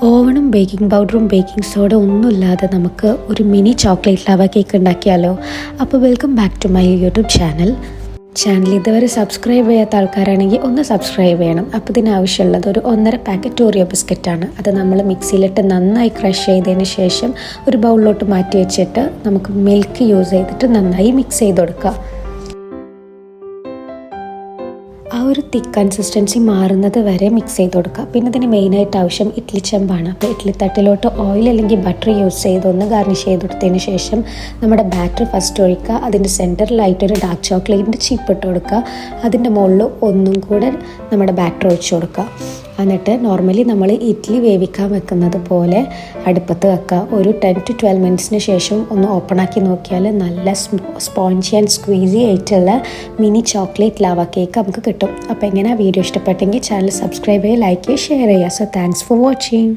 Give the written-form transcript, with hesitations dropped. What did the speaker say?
ഓവണും baking പൗഡറും baking soda ഒന്നുമില്ലാതെ നമുക്ക് ഒരു മിനി ചോക്ലേറ്റ് ലവ കേക്ക് ഉണ്ടാക്കിയാലോ. അപ്പോൾ welcome back to my YouTube channel ഇതുവരെ സബ്സ്ക്രൈബ് ചെയ്യാത്ത ആൾക്കാരാണെങ്കിൽ ഒന്ന് സബ്സ്ക്രൈബ് ചെയ്യണം. അപ്പോൾ ഇതിനാവശ്യമുള്ളത് ഒരു 1.5 പാക്കറ്റ് ഓറിയോ ബിസ്ക്കറ്റാണ്. അത് നമ്മൾ മിക്സിയിലിട്ട് നന്നായി ക്രഷ് ചെയ്തതിന് ശേഷം ഒരു ബൗളിലോട്ട് മാറ്റി വെച്ചിട്ട് നമുക്ക് മിൽക്ക് യൂസ് ചെയ്തിട്ട് നന്നായി മിക്സ് ചെയ്ത് കൊടുക്കുക. ആ ഒരു തിക്ക് കൺസിസ്റ്റൻസി മാറുന്നത് വരെ മിക്സ് ചെയ്ത് കൊടുക്കുക. പിന്നെ ഇതിന് മെയിനായിട്ട് ആവശ്യം ഇഡ്ഡലി ചെമ്പാണ്. അപ്പോൾ ഇഡ്ഡലി തട്ടിലോട്ട് ഓയിൽ അല്ലെങ്കിൽ ബട്ടർ യൂസ് ചെയ്ത് ഒന്ന് ഗാർണിഷ് ചെയ്ത് കൊടുത്തതിന് ശേഷം നമ്മുടെ ബാറ്റർ ഫസ്റ്റ് ഒഴിക്കുക. അതിൻ്റെ സെൻറ്ററിലായിട്ടൊരു ഡാർക്ക് ചോക്ലേറ്റിൻ്റെ ചിപ്പ് ഇട്ട് കൊടുക്കുക. അതിൻ്റെ മുകളിൽ ഒന്നും കൂടെ നമ്മുടെ ബാറ്റർ ഒഴിച്ചു കൊടുക്കുക. എന്നിട്ട് നോർമലി നമ്മൾ ഇഡ്ഡലി വേവിക്കാൻ വെക്കുന്നത് പോലെ അടുപ്പത്ത് വെക്കുക. ഒരു 10 to 12 മിനിറ്റ്സിന് ശേഷം ഒന്ന് ഓപ്പൺ ആക്കി നോക്കിയാൽ നല്ല സ്പോഞ്ചി ആൻഡ് സ്ക്വീസി ആയിട്ടുള്ള മിനി ചോക്ലേറ്റ് ലാവ കേക്ക് നമുക്ക് കിട്ടും. അപ്പോൾ എങ്ങനെ വീഡിയോ ഇഷ്ടപ്പെട്ടെങ്കിൽ ചാനൽ സബ്സ്ക്രൈബ് ചെയ്യുക, ലൈക്ക് ചെയ്യുക, ഷെയർ ചെയ്യുക. So thanks for watching.